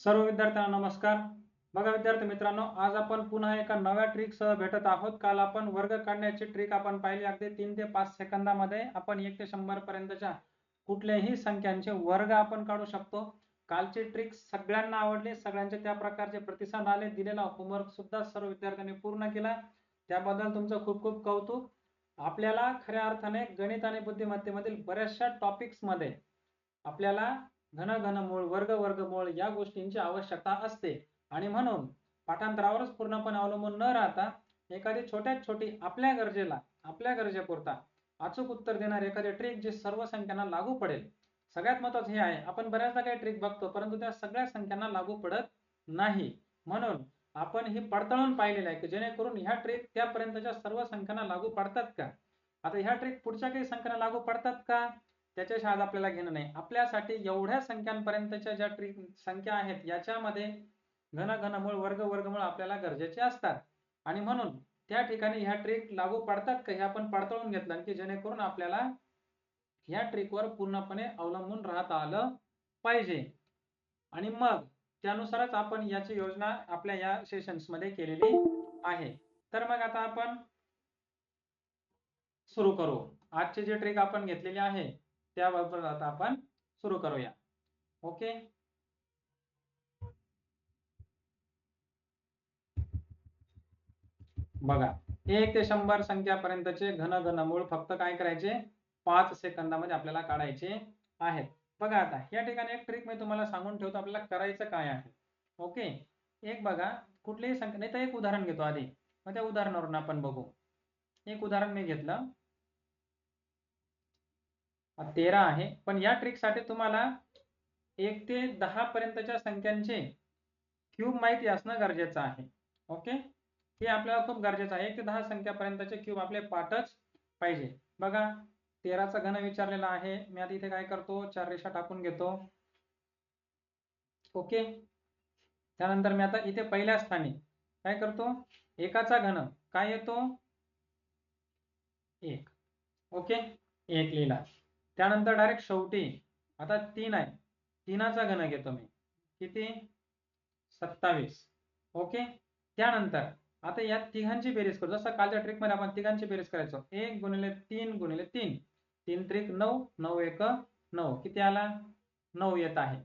सर्व विद्यार्थ्यांना नमस्कार. बघा विद्यार्थी मित्रांनो, आज आपण पुन्हा एका नव्या ट्रिकसह भेटत आहोत. काल आपण वर्ग काढण्याची ट्रिक आपण पाहिली. अगदी 3 ते 5 सेकंदामध्ये आपण 1 ते 100 पर्यंतच्या कुठल्याही संख्यांचे वर्ग आपण काढू शकतो. कालची ट्रिक सगळ्यांना आवडली, सगळ्यांचे त्या प्रकारचे प्रतिसाद आले. दिलेला होमवर्क सुद्धा सर्व विद्यार्थ्यांनी पूर्ण केला. त्याबद्दल तुमचं खूप खूप कौतुक. आपल्याला खऱ्या अर्थाने गणित आणि बुद्धिमत्तेमधील बऱ्याचशा टॉपिक्समध्ये आपल्याला घनमूळ, वर्गमूळ या गोष्टींची आवश्यकता असते आणि म्हणून पाठांतरावरच पूर्णपणे अवलंबून न राहता एखादी छोट्यात छोटी आपल्या गरजेपुरता अचूक उत्तर देणारी एखादी ट्रिक जी सर्व संख्यांना लागू पडेल. सगळ्यात महत्त्वाचं हे आहे, आपण बऱ्याचदा काही ट्रिक बघतो परंतु त्या सगळ्या संख्यांना लागू पडत नाही. म्हणून आपण ही पडताळून पाहिलेलं आहे की जेणेकरून ह्या ट्रिक त्यापर्यंतच्या सर्व संख्यांना लागू पडतात का. आता ह्या ट्रिक पुढच्या काही संख्यांना लागू पडतात का, त्याच्याशी आज आपल्याला घेणं नाही. आपल्यासाठी एवढ्या संख्यांपर्यंतच्या ज्या संख्या आहेत याच्यामध्ये घनमूळ, वर्गमूळ आपल्याला गरजेचे असतात आणि म्हणून त्या ठिकाणी ह्या ट्रिक लागू पडतात का हे आपण पडताळून घेतलं की जेणेकरून आपल्याला ह्या ट्रिकवर पूर्णपणे अवलंबून राहता आलं पाहिजे आणि मग त्यानुसारच आपण याची योजना आपल्या या सेशन्स मध्ये केलेली आहे. तर मग आता आपण सुरू करू. आजची जी ट्रिक आपण घेतलेली आहे त्याबरोबर आता आपण सुरू करूया. ओके, बघा 1 ते 100 संख्यापर्यंतचे घनमूळ फक्त काय करायचे, 5 सेकंदामध्ये आपल्याला काढायचे आहेत. बघा आता या ठिकाणी एक ट्रिक मी तुम्हाला सांगून ठेवतो, आपल्याला करायचं काय आहे. ओके, एक बघा कुठलीही संख्या, नाही तर एक उदाहरण घेतो आधी, मग त्या उदाहरणावरून आपण बघू. एक उदाहरण मी घेतलं, 13 आहे, पण या ट्रिकसाठी तुम्हाला 1 ते 10 पर्यंतच्या संख्यांचे क्यूब माहिती असणं गरजेचं आहे. ओके, हे आपल्याला खूप गरजेचं आहे. 1 ते 10 संख्यापर्यंतचे क्यूब आपले पाठच पाहिजे. बघा 13चा घन विचारलेला आहे. मी आता इथे काय करतो, 4 रेषा टाकून घेतो. ओके, त्यानंतर मी आता इथे पहिल्या स्थानी काय करतो, एकाचा घन काय येतो, 1. ओके, 1 लिहिला. त्यानंतर डायरेक्ट शेवटी आता 3 आहे, 3चा घन घेतो मी, किती, 27. ओके, त्यानंतर आता या तिघांची बेरीज करू. जसं कालच्या ट्रिक मध्ये आपण तिघांची बेरीज करायचो, 1 गुणिले 3 गुणिले 3, 3 त्रिक 9, 9 एक 9, किती आला, 9 येत आहे.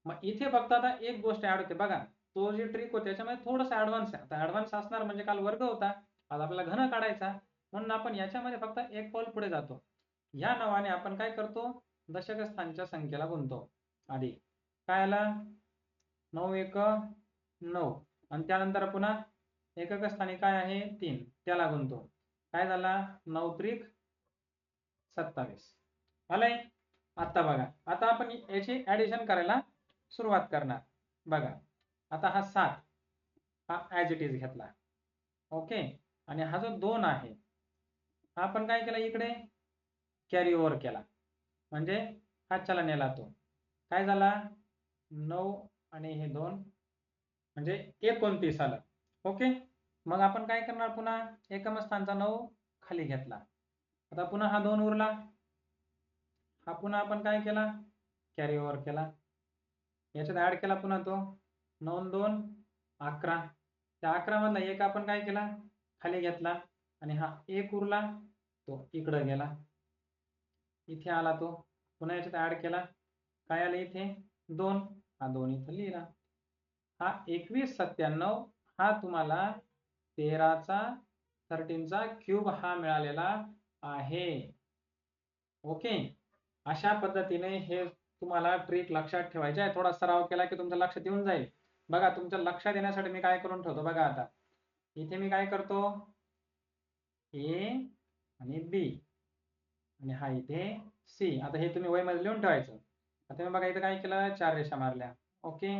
मग इथे फक्त आता एक गोष्ट ऍड होते बघा, तो जी ट्रिक होती त्याच्यामध्ये थोडस ऍडव्हान्स आहे. आता ऍडव्हान्स असणार म्हणजे काल वर्ग होता, आज आपल्याला घन काढायचा, म्हणून आपण याच्यामध्ये फक्त एक पाऊल पुढे जातो. या नावाने आपण काय करतो, दशक स्थानच्या संख्येला गुणतो. आधी काय आला, 9 एक 9, आणि त्यानंतर पुन्हा एकक स्थानी काय आहे, 3, त्याला गुणतो. काय झाला, 9 त्रिक 27 आलंय. आता बघा, आता आपण याची ऍडिशन करायला सुरुवात करणार. बघा आता हा 7 हा ऍज इट इज घेतला. ओके, आणि हा जो 2 आहे हा आपण काय केला, इकडे कॅरी ओव्हर केला, म्हणजे हा चला नेला, तो काय झाला, 9 आणि हे 2 म्हणजे 29 आलं. ओके, मग आपण काय करणार, पुन्हा एकम स्थानचा 9 खाली घेतला. आता पुन्हा हा 2 उरला, हा पुन्हा आपण काय केला, कॅरी ओव्हर केला, याच्यात ऍड केला पुन्हा तो 9 2 11. त्या 11 मधला एक आपण काय केला, खाली घेतला, आणि हा एक उरला तो इकडे गेला, इथे आला तो, पुन्हा याच्यात ऍड केला, काय आलं इथे 2, हा 2 इथे लिहिला. हा 2197 हा तुम्हाला 13चा क्यूब हा मिळालेला आहे. ओके, अशा पद्धतीने हे तुम्हाला ट्रिक लक्षात ठेवायचे आहे. थोडा सराव केला की तुमच्या लक्षात येऊन जाईल. बघा तुमच्या लक्षात येण्यासाठी मी काय करून ठेवतो, बघा आता इथे मी काय करतो, ए आणि बी आणि हा इथे सी. आता हे तुम्ही वहीमध्ये लिहून ठेवायचं. आता मी बघा इथे काय केलं, 4 रेषा मारल्या. ओके,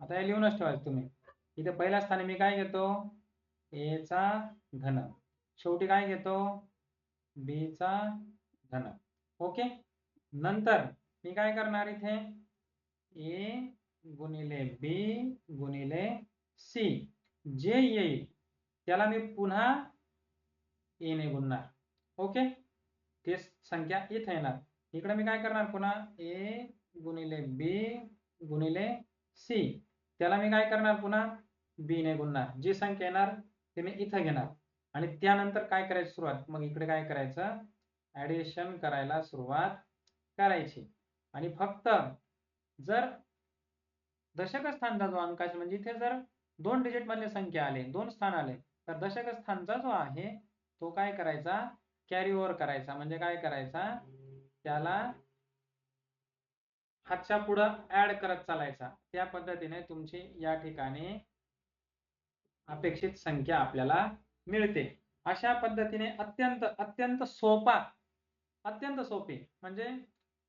आता हे लिहूनच ठेवायचं तुम्ही. इथे पहिल्या स्थानी मी काय घेतो, ए चा घन, शेवटी काय घेतो, बी चा घन. ओके, नंतर मी काय करणार, इथे ए गुणिले बी गुणिले सी, जे येईल त्याला मी पुन्हा ए ने गुणणार. ओके, ते संख्या इथे येणार. इकडे मी काय करणार, पुन्हा ए गुणिले बी गुणिले सी, त्याला मी काय करणार पुन्हा बी ने गुणणार, जी संख्या येणार ते मी इथं घेणार आणि त्यानंतर काय करायची सुरुवात, मग इकडे काय करायचं ऍडिशन करायला सुरुवात करायची. आणि फक्त जर दशक स्थानचा जो अंक आहे म्हणजे इथे जर 2 डिजिट मधले संख्या आले, 2 स्थान आले, तर दशक स्थानचा जो आहे तो काय करायचा कॅरी ओव्हर करायचा, म्हणजे काय करायचा त्याला हातच्या पुढं ऍड करत चालायचा. त्या पद्धतीने तुमची या ठिकाणी अपेक्षित संख्या आपल्याला मिळते. अशा पद्धतीने अत्यंत अत्यंत सोपी म्हणजे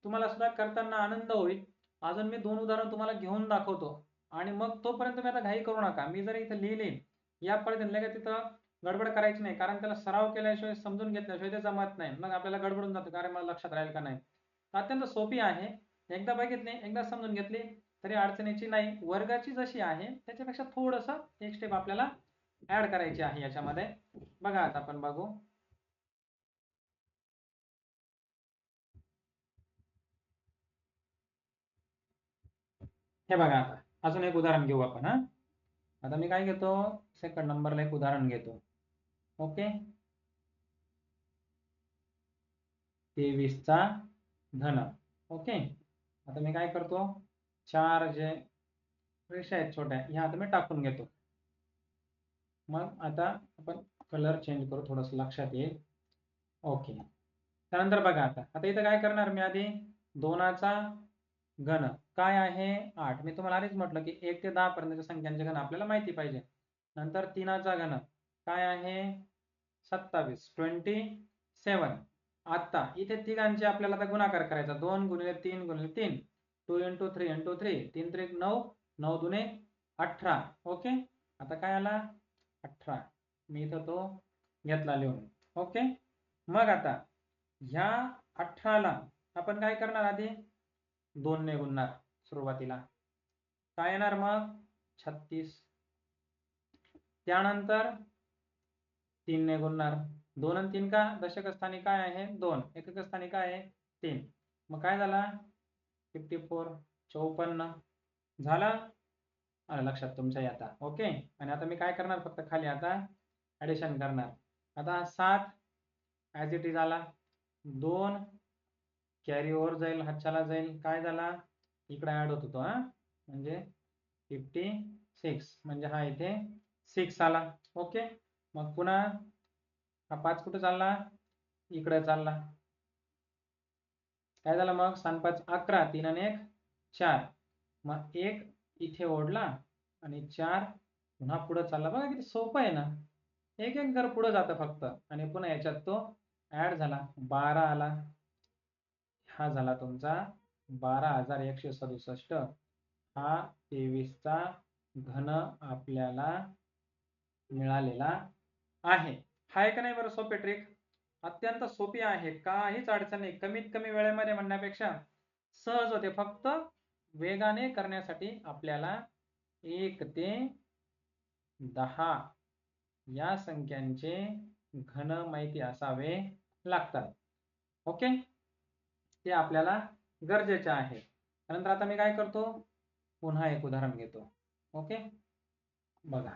तुम्हाला सुद्धा करताना आनंद होईल. अजून मी 2 उदाहरण तुम्हाला घेऊन दाखवतो आणि मग तोपर्यंत तुम्ही आता घाई करू नका. मी जर इथे लिहिले या पद्धतीने लगेच तिथं गडबड करायची नाही, कारण त्याला सराव केल्याशिवाय समजून घेतल्याशिवाय ते जमत नाही. मग आपल्याला गडबडून जातं, कारण मला लक्षात राहील का नाही. अत्यंत सोपी आहे, एकदा बघितली एकदा समजून घेतली तरी अडचणीची नाही. वर्गाची जशी आहे त्याच्यापेक्षा थोडंसं एक स्टेप आपल्याला ऍड करायची आहे याच्यामध्ये. बघा आता आपण बघू. हे बघा आता अजून एक उदाहरण घेऊ आपण. आता मी काय घेतो सेकंड नंबरला एक उदाहरण घेतो. ओके, 23 चा घन. ओके, आता मी काय करतो 4 जे रेषा आहेत छोट्या ह्या आता मी टाकून घेतो. मग आता आपण कलर चेंज करू, थोडस लक्षात येईल. ओके, त्यानंतर बघा आता इथं काय करणार मी आधी 2चा घन काय आहे 8. मी तुम्हाला आधीच म्हटलं की 1 ते 10 पर्यंतच्या संख्यांचे घन आपल्याला माहिती पाहिजे. नंतर 3चा घन काय आहे 27, 27. आता इथे तिघांचे आपल्याला आता गुणाकार करायचा, 2 गुणिले 3 गुणिले 3, 2 इंटू 3 इंटू 3, 3 त्रिक 9, 9 दुने 18. ओके, आता काय आला 18. मी इथं तो घेतला लिहून. ओके, मग आता ह्या 18ला आपण काय करणार आधी 2 ने गुणणार सुरुवातीला, काय येणार मग 36. त्यानंतर 3 ने गुणणार, 2 आणि 3 का दशक स्थानी काय आहे 2, एकक स्थानी काय आहे 3. मग काय झाला 54, 54 झाला. आलं लक्षात तुमच्या आता. ओके, आणि आता मी काय करणार फक्त खाली आता ऍडिशन करणार. आता 7 ऍज इट इज आला, 2 कॅरी ओव्हर जाईल, हातच्याला जाईल, काय झाला इकडे ऍड होत होतो म्हणजे 56, म्हणजे हा इथे 6 आला. ओके, मग पुन्हा हा 5 कुठे चालला इकडे चालला, काय झालं मग 7 5 11, 3 आणि 1 4. मग 1 इथे ओढला आणि 4 पुन्हा पुढे चालला. बघा किती सोपं आहे ना, एक एक घर पुढे जातं फक्त आणि पुन्हा याच्यात तो ऍड झाला 12 आला. हा झाला तुमचा 12,167. हा 23चा घन आपल्याला मिळालेला आहे. हाय का नाही बरं सोपे ट्रिक, अत्यंत सोपी आहे, काहीच अडचण नाही. कमीत कमी वेळेमध्ये म्हणण्यापेक्षा सहज होते. फक्त वेगाने करण्यासाठी आपल्याला 1 ते 10 या संख्यांचे घन माहिती असावे लागतात. ओके, ते आपल्याला गरजेचे आहे. त्यानंतर आता मी काय करतो पुन्हा एक उदाहरण घेतो. ओके, बघा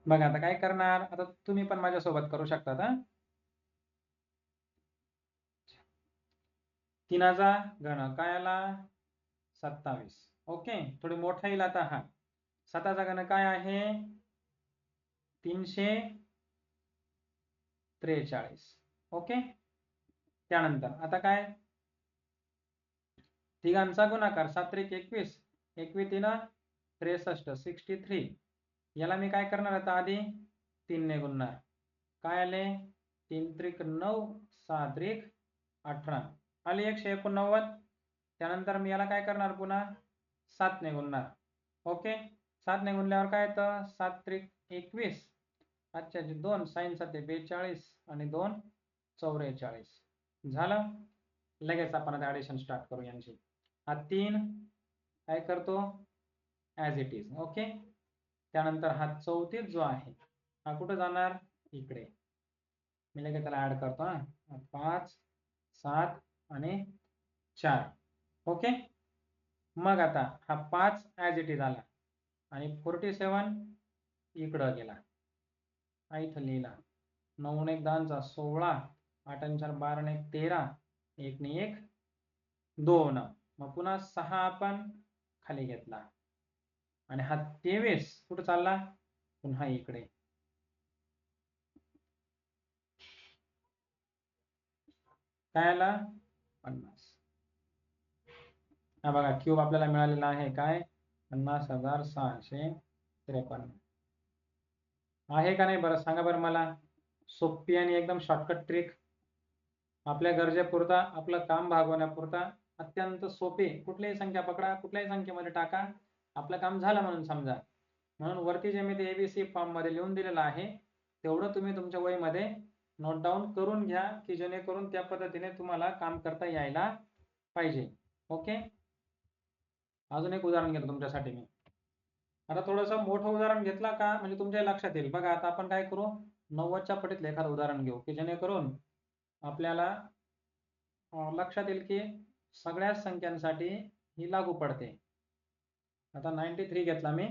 बघा आता काय करणार, आता तुम्ही पण माझ्यासोबत करू शकता. 3चा घन काय आला 27. ओके, थोडी मोठा येईल आता. हा 7चा घन काय आहे 343. ओके, त्यानंतर आता काय तिघांचा गुणाकार 7 त्रिक 21, 21 3 63, 63. याला मी काय करणार आता आधी 3 ने गुणणार, काय आले 3 त्रिक 9, 6 त्रिक 18 आले 189. त्यानंतर मी याला काय करणार पुन्हा 7 ने गुणणार. ओके, 7 ने गुणल्यावर काय येतं 7 त्रिक 21, 5 2, साइन 7 42 आणि 2 44 झालं. लगेच आपण आता ऍडिशन स्टार्ट करू यांची. हा 3 काय करतो ऍज इट इज. ओके, त्यानंतर हा 34 जो आहे हा कुठे जाणार, इकडे. मी लगेच त्याला ऍड करतो. 5 7 आणि 4. ओके. मग आता हा 5 ऍज इट इज आला आणि 47 इकडं गेला. इथं लिहिला. 9 1 10 16, 8 4 12 1 13, 1 1 2. मग पुन्हा 6 आपण खाली घेतला आणि हा 23 कुठं चालला, पुन्हा इकडे. काय आला, 50. हा बघा क्यूब आपल्याला मिळालेला आहे काय, 50,653 आहे का नाही बरं, सांगा बरं मला. सोपी आणि एकदम शॉर्टकट ट्रिक, आपल्या गरजेपुरता, आपलं काम भागवण्यापुरता अत्यंत सोपे. कुठलीही संख्या पकडा, कुठल्याही संख्येमध्ये टाका, आपलं काम झालं म्हणून समजा. म्हणून वरती जे मी ते एबीसी फॉर्म मध्ये लिहून दिलेलं आहे तेवढं तुम्ही तुमच्या वहीमध्ये नोट डाऊन करून घ्या, की जेणेकरून त्या पद्धतीने तुम्हाला काम करता यायला पाहिजे. ओके. अजून एक उदाहरण घेतो तुमच्यासाठी मी. आता थोडंसं मोठं उदाहरण घेतला का म्हणजे तुमच्या लक्षात येईल. बघा आता आपण काय करू, 90च्या पटीतलं एखादं उदाहरण घेऊ, की जेणेकरून आपल्याला लक्षात येईल की सगळ्याच संख्यांसाठी ही लागू पडते. आता 93 घेतला मी.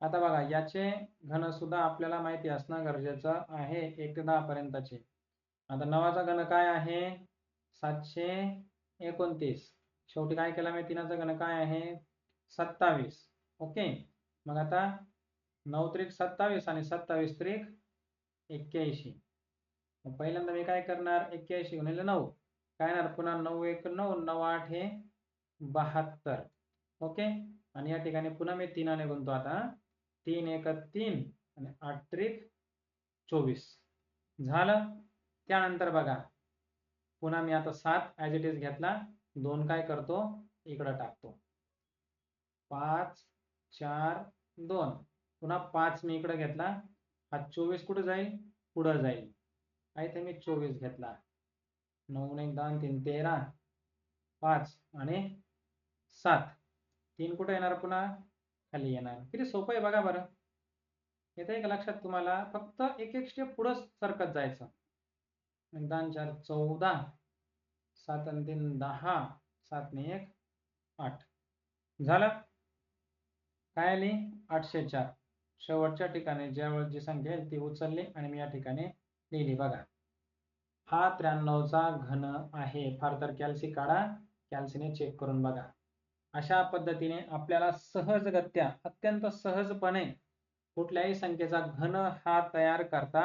आता बघा याचे घन सुद्धा आपल्याला माहिती असणं गरजेचं आहे, 1 ते 10 पर्यंतचे. आता 9चा घन काय आहे, 729. शेवटी काय केला मी, 3चा घन काय आहे, 27. ओके. मग आता 9 त्रिक 27 आणि 27 त्रिक 81. पहिल्यांदा मी काय करणार, 81 गुणिले 9 काय येणार, पुन्हा 9 1 9, 9 8 हे 72. ओके. आणि या ठिकाणी पुन्हा मी 3 ने गुणतो. आता 3 1 3 आणि 8 त्रिक 24 झालं. त्यानंतर बघा पुन्हा मी आता 7 ऍज इट इज घेतला, 2 काय करतो, इकडं टाकतो. 5 4 2, पुन्हा 5 मी इकडे घेतला, हा 24 कुठे जाईल, पुढे जाईल. इथे मी 24 घेतला. 9 1 10 3 13, 5 आणि 7. 3 कुठे येणार, पुन्हा खाली येणार. किती सोपं आहे बघा बरं. येते का लक्षात तुम्हाला, फक्त एक एक स्टेप पुढे सरकत जायचं. 10 4 14, 7 आणि 3 10, 7 आणि 1 8 झालं. काय आली, 804. शेवटच्या ठिकाणी ज्यावेळेस जी संख्या येईल ती उचलली आणि मी या ठिकाणी लिहिली. बघा हा 93चा घन आहे. फार तर कॅल्सी काढा, कॅल्सीने चेक करून बघा. अशा पद्धतीने आपल्याला सहजगत्या, अत्यंत सहजपणे कुठल्याही संख्येचा घन हा तयार करता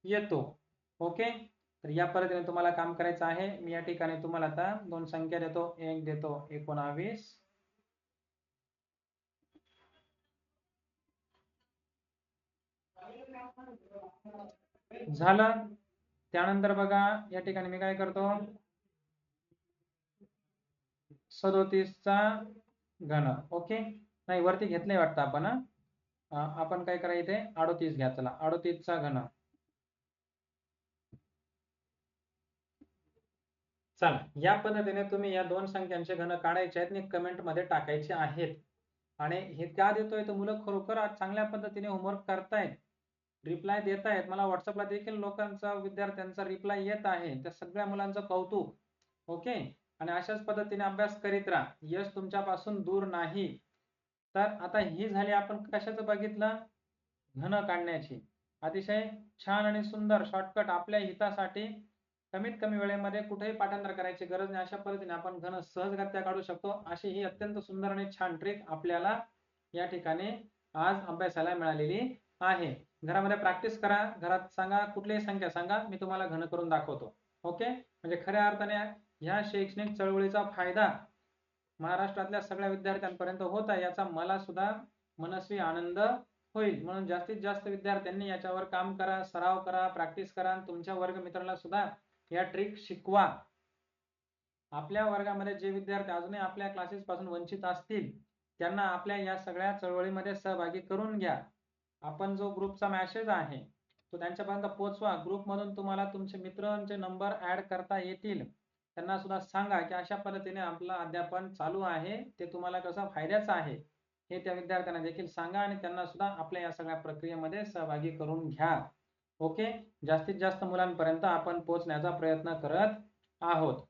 येतो. ओके. तर या पद्धतीने तुम्हाला काम करायचं आहे. मी या ठिकाणी तुम्हाला आता 2 संख्या देतो. एक देतो 19 झालं. त्यानंतर बघा या ठिकाणी मी काय करतो, 37चा घन. ओके. नाही वरती घेतलंय वाटतं आपण. आपण काय करा, इथे 38 घ्या. चला 38चा घन. चला या पद्धतीने तुम्ही या 2 संख्यांचे घन काढायचे आहेत आणि कमेंट मध्ये टाकायचे आहेत. आणि हे का देतोय तर मुलं खरोखर आज चांगल्या पद्धतीने होमवर्क करतायत, रिप्लाय देत आहेत. मला व्हॉट्सअपला देखील लोकांचा, विद्यार्थ्यांचा रिप्लाय येत आहे. त्या सगळ्या मुलांचं कौतुक. ओके. आणि अशाच पद्धतीने अभ्यास करीत राहा, यश तुमच्यापासून दूर नाही. तर आता ही झाली आपण कशाचं बघितलं, घन काढण्याची. अतिशय छान आणि सुंदर शॉर्टकट, आपल्या हितासाठी कमीत कमी वेळेमध्ये कुठेही पाठांतर करायची गरज नाही, अशा पद्धतीने आपण घन सहजगत्या काढू शकतो. अशी ही अत्यंत सुंदर आणि छान ट्रिक आपल्याला या ठिकाणी आज अभ्यासाला मिळालेली आहे. घरामध्ये प्रॅक्टिस करा, घरात सांगा, कुठलीही संख्या सांगा, मी तुम्हाला घन करून दाखवतो. ओके. म्हणजे खऱ्या अर्थाने ह्या शैक्षणिक चळवळीचा फायदा महाराष्ट्रातल्या सगळ्या विद्यार्थ्यांपर्यंत होत आहे, याचा मला सुद्धा मनस्वी आनंद होईल. म्हणून जास्तीत जास्त विद्यार्थ्यांनी याच्यावर काम करा, सराव करा, प्रॅक्टिस करा. तुमच्या वर्ग मित्रांना सुद्धा या ट्रिक शिकवा. आपल्या वर्गामध्ये जे विद्यार्थी अजूनही आपल्या क्लासेस पासून वंचित असतील त्यांना आपल्या या सगळ्या चळवळीमध्ये सहभागी करून घ्या. आपण जो ग्रुपचा मेसेज आहे तो त्यांच्यापर्यंत पोहोचवा. ग्रुपमधून तुम्हाला तुमचे मित्रांचे नंबर ऍड करता येतील. त्यांना सुद्धा सांगा की अशा पद्धतीने आपलं अध्यापन चालू आहे, ते तुम्हाला कसं फायद्याचं आहे हे त्या विद्यार्थ्यांना देखील सांगा आणि त्यांना सुद्धा आपल्या या सगळ्या प्रक्रियेमध्ये सहभागी करून घ्या. ओके, जास्तीत जास्त मुलांपर्यंत आपण पोहोचण्याचा प्रयत्न करत आहोत.